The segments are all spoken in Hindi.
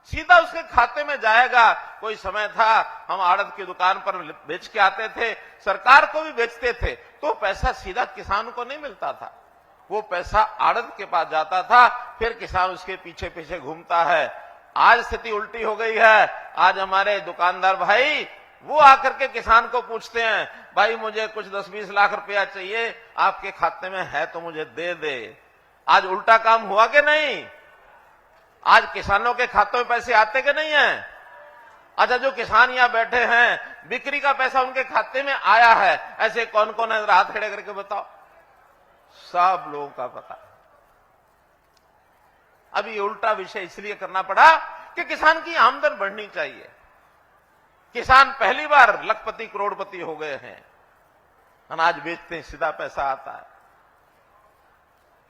सीधा उसके खाते में जाएगा। कोई समय था हम आड़त की दुकान पर बेच के आते थे, सरकार को भी बेचते थे, तो पैसा सीधा किसान को नहीं मिलता था, वो पैसा आड़त के पास जाता था, फिर किसान उसके पीछे पीछे घूमता है। आज स्थिति उल्टी हो गई है। आज हमारे दुकानदार भाई वो आकर के किसान को पूछते हैं, भाई मुझे कुछ 10-20 लाख रुपया चाहिए, आपके खाते में है तो मुझे दे दे। आज उल्टा काम हुआ कि नहीं? आज किसानों के खातों में पैसे आते कि नहीं है? अच्छा, जो किसान यहां बैठे हैं, बिक्री का पैसा उनके खाते में आया है, ऐसे कौन कौन है? हाथ खड़े करके बताओ। सब लोगों का पता। अब ये उल्टा विषय इसलिए करना पड़ा कि किसान की आमदन बढ़नी चाहिए। किसान पहली बार लखपति करोड़पति हो गए हैं, अनाज बेचते हैं, सीधा पैसा आता है।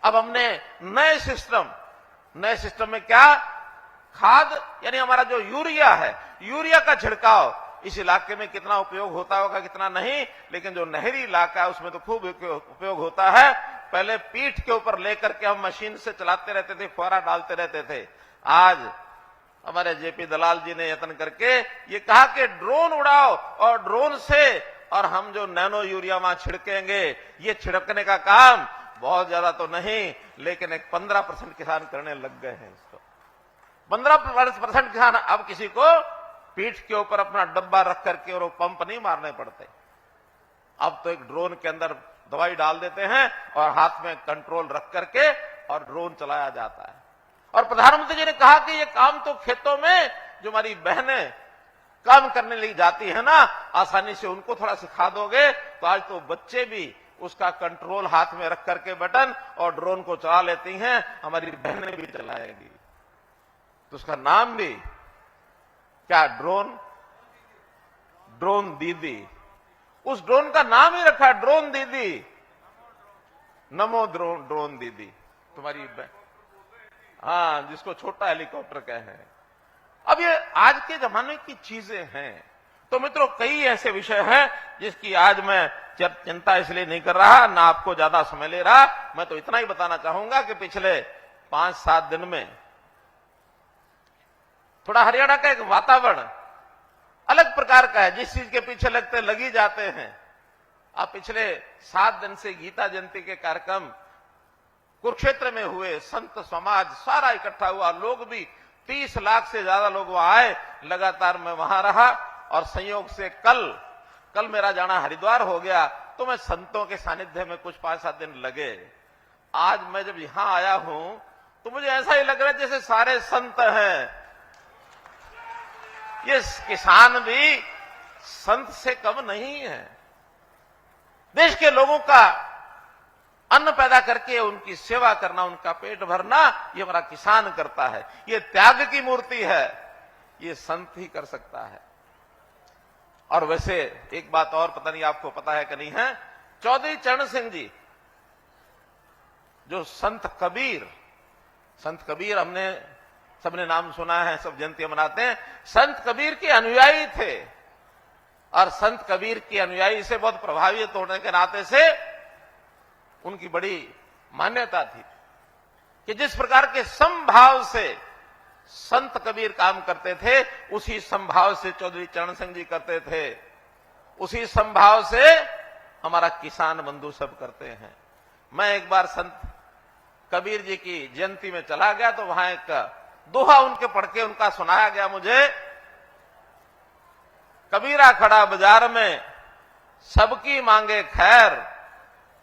अब हमने नए सिस्टम में क्या, खाद यानी हमारा जो यूरिया है, यूरिया का छिड़काव इस इलाके में कितना उपयोग होता होगा कितना नहीं, लेकिन जो नहरी इलाका है उसमें तो खूब उपयोग होता है। पहले पीठ के ऊपर लेकर के हम मशीन से चलाते रहते थे, फुहारा डालते रहते थे। आज हमारे जेपी दलाल जी ने यत्न करके ये कहा कि ड्रोन उड़ाओ और ड्रोन से और हम जो नैनो यूरिया वहां छिड़केंगे। ये छिड़कने का काम बहुत ज्यादा तो नहीं, लेकिन एक 15% किसान करने लग गए हैं इसको। 15% किसान अब किसी को पीठ के ऊपर अपना डब्बा रख करके और वो पंप नहीं मारने पड़ते। अब तो एक ड्रोन के अंदर दवाई डाल देते हैं और हाथ में कंट्रोल रख करके और ड्रोन चलाया जाता है। और प्रधानमंत्री जी ने कहा कि ये काम तो खेतों में जो हमारी बहनें काम करने लिए जाती है ना, आसानी से उनको थोड़ा सिखा दोगे तो आज तो बच्चे भी उसका कंट्रोल हाथ में रख करके बटन और ड्रोन को चला लेती हैं, हमारी बहनें भी चलाएंगी। तो उसका नाम भी क्या, ड्रोन दीदी। उस ड्रोन का नाम ही रखा ड्रोन दीदी, नमो ड्रोन दीदी। तुम्हारी हाँ, जिसको छोटा हेलीकॉप्टर कहे हैं। अब ये आज के जमाने की चीजें हैं। तो मित्रों, कई ऐसे विषय हैं जिसकी आज मैं चिंता इसलिए नहीं कर रहा, ना आपको ज्यादा समय ले रहा। मैं तो इतना ही बताना चाहूंगा कि पिछले 5-7 दिन में थोड़ा हरियाणा का एक वातावरण अलग प्रकार का है। जिस चीज के पीछे लगते लगी जाते हैं। अब पिछले 7 दिन से गीता जयंती के कार्यक्रम कुरुक्षेत्र में हुए, संत समाज सारा इकट्ठा हुआ, लोग भी 30 लाख से ज्यादा लोग वहां आए। लगातार मैं वहां रहा और संयोग से कल मेरा जाना हरिद्वार हो गया, तो मैं संतों के सानिध्य में कुछ 5-7 दिन लगे। आज मैं जब यहां आया हूं तो मुझे ऐसा ही लग रहा है जैसे सारे संत हैं। ये किसान भी संत से कम नहीं है। देश के लोगों का अन्न पैदा करके उनकी सेवा करना, उनका पेट भरना, ये हमारा किसान करता है। ये त्याग की मूर्ति है, ये संत ही कर सकता है। और वैसे एक बात और, पता नहीं आपको पता है कि नहीं है, चौधरी चरण सिंह जी जो संत कबीर हमने सबने नाम सुना है, सब जयंती मनाते हैं। संत कबीर के अनुयायी थे और संत कबीर के अनुयायी से बहुत प्रभावित होने के नाते से उनकी बड़ी मान्यता थी कि जिस प्रकार के समभाव से संत कबीर काम करते थे, उसी समभाव से चौधरी चरण सिंह जी करते थे, उसी समभाव से हमारा किसान बंधु सब करते हैं। मैं एक बार संत कबीर जी की जयंती में चला गया तो वहां एक दोहा उनके पढ़ के उनका सुनाया गया मुझे। कबीरा खड़ा बाजार में सबकी मांगे खैर,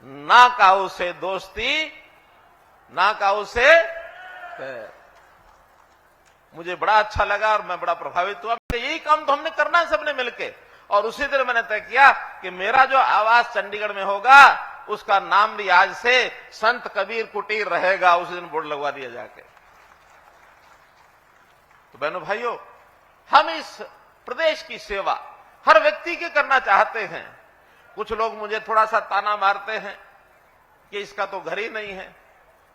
ना काऊ से दोस्ती ना काऊ से खैर। मुझे बड़ा अच्छा लगा और मैं बड़ा प्रभावित हुआ। यही काम तो हमने करना है सबने मिलके। और उसी दिन मैंने तय किया कि मेरा जो आवास चंडीगढ़ में होगा उसका नाम भी आज से संत कबीर कुटीर रहेगा। उसी दिन बोर्ड लगवा दिया जाके। तो बहनों भाइयों, हम इस प्रदेश की सेवा हर व्यक्ति के करना चाहते हैं। कुछ लोग मुझे थोड़ा सा ताना मारते हैं कि इसका तो घर ही नहीं है,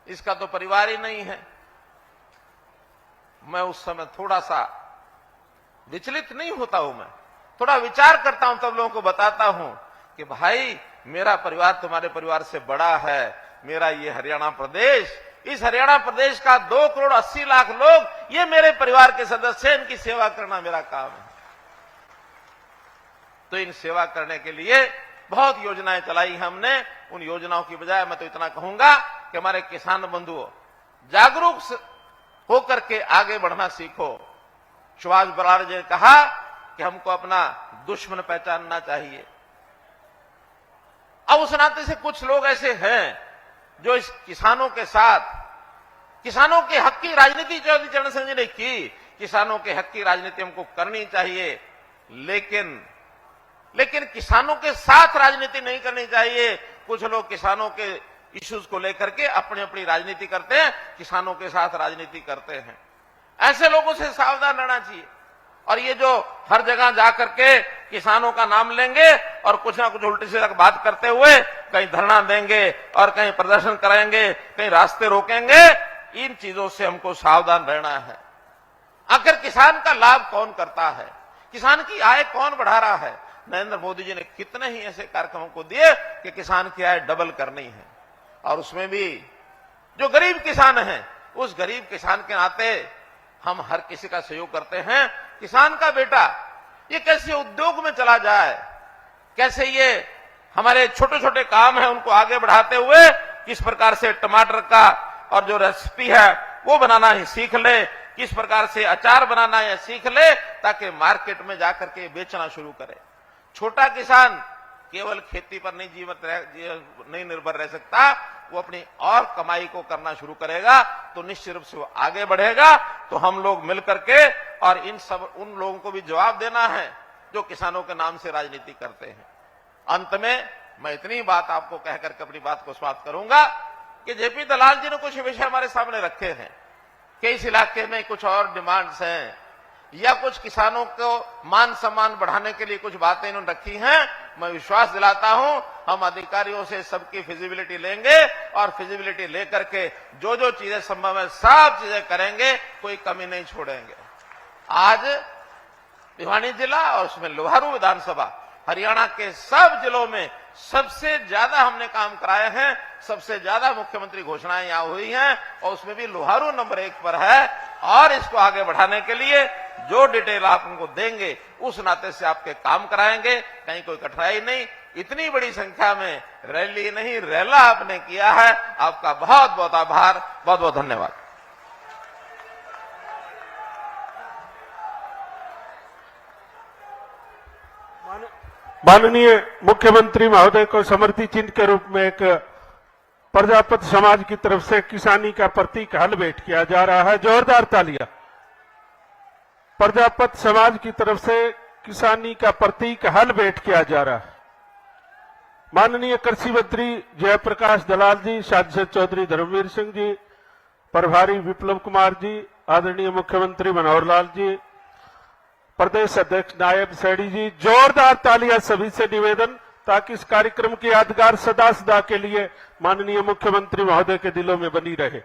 इसका तो परिवार ही नहीं है। मैं उस समय थोड़ा सा विचलित नहीं होता हूं, मैं थोड़ा विचार करता हूं, तब लोगों को बताता हूं कि भाई मेरा परिवार तुम्हारे परिवार से बड़ा है। मेरा ये हरियाणा प्रदेश इस हरियाणा प्रदेश का 2 करोड़ 80 लाख लोग, ये मेरे परिवार के सदस्य हैं, इनकी सेवा करना मेरा काम है। तो इन सेवा करने के लिए बहुत योजनाएं चलाई हमने। उन योजनाओं की बजाय मैं तो इतना कहूंगा कि हमारे किसान बंधुओं, जागरूक होकर के आगे बढ़ना सीखो। सुभाष बराड़ जी ने कहा कि हमको अपना दुश्मन पहचानना चाहिए। अब उस नाते से कुछ लोग ऐसे हैं जो इस किसानों के साथ, किसानों के हक की राजनीति चौधरी चरण सिंह जी ने की, किसानों के हक की राजनीति हमको करनी चाहिए, लेकिन किसानों के साथ राजनीति नहीं करनी चाहिए। कुछ लोग किसानों के इश्यूज को लेकर के अपनी अपनी राजनीति करते हैं, किसानों के साथ राजनीति करते हैं। ऐसे लोगों से सावधान रहना चाहिए। और ये जो हर जगह जाकर के किसानों का नाम लेंगे और कुछ ना कुछ उल्टी सीधी बात करते हुए कहीं धरना देंगे और कहीं प्रदर्शन कराएंगे, कहीं रास्ते रोकेंगे, इन चीजों से हमको सावधान रहना है। आखिर किसान का लाभ कौन करता है, किसान की आय कौन बढ़ा रहा है? नरेंद्र मोदी जी ने कितने ही ऐसे कार्यक्रमों को दिए कि किसान की आय डबल करनी है। और उसमें भी जो गरीब किसान हैं, उस गरीब किसान के नाते हम हर किसी का सहयोग करते हैं। किसान का बेटा ये कैसे उद्योग में चला जाए, कैसे ये हमारे छोटे छोटे काम हैं उनको आगे बढ़ाते हुए किस प्रकार से टमाटर का और जो रेसिपी है वो बनाना ही सीख ले, किस प्रकार से अचार बनाना है सीख ले, ताकि मार्केट में जाकर के बेचना शुरू करे। छोटा किसान केवल खेती पर नहीं निर्भर रह सकता, वो अपनी और कमाई को करना शुरू करेगा तो निश्चित रूप से वो आगे बढ़ेगा। तो हम लोग मिलकर के और उन लोगों को भी जवाब देना है जो किसानों के नाम से राजनीति करते हैं। अंत में मैं इतनी बात आपको कहकर के अपनी बात को समाप्त करूंगा कि जेपी दलाल जी ने कुछ विषय हमारे सामने रखे हैं कि इस इलाके में कुछ और डिमांड्स हैं या कुछ किसानों को मान सम्मान बढ़ाने के लिए कुछ बातें इन्होंने रखी हैं। मैं विश्वास दिलाता हूं हम अधिकारियों से सबकी फिजिबिलिटी लेंगे और फिजिबिलिटी लेकर के जो जो चीजें संभव है सब चीजें करेंगे, कोई कमी नहीं छोड़ेंगे। आज भिवानी जिला और उसमें लोहारू विधानसभा हरियाणा के सब जिलों में सबसे ज्यादा हमने काम कराए हैं, सबसे ज्यादा मुख्यमंत्री घोषणाएं यहां हुई हैं और उसमें भी लोहारू नंबर 1 पर है। और इसको आगे बढ़ाने के लिए जो डिटेल आप उनको देंगे उस नाते से आपके काम कराएंगे, कहीं कोई कठिनाई नहीं। इतनी बड़ी संख्या में रैली नहीं रैला आपने किया है, आपका बहुत बहुत आभार, बहुत बहुत धन्यवाद। माननीय मुख्यमंत्री महोदय को समृद्धि चिन्ह के रूप में एक प्रजापति समाज की तरफ से किसानी का प्रतीक हल भेंट किया जा रहा है। जोरदार तालियां। प्रजापति समाज की तरफ से किसानी का प्रतीक हल भेंट किया जा रहा है। माननीय कृषि मंत्री जयप्रकाश दलाल जी, सांसद चौधरी धर्मवीर सिंह जी, प्रभारी विप्लव कुमार जी, आदरणीय मुख्यमंत्री मनोहर लाल जी, प्रदेश अध्यक्ष नायब सैनी जी, जोरदार तालियां सभी से निवेदन, ताकि इस कार्यक्रम की यादगार सदा सदा के लिए माननीय मुख्यमंत्री महोदय के दिलों में बनी रहे।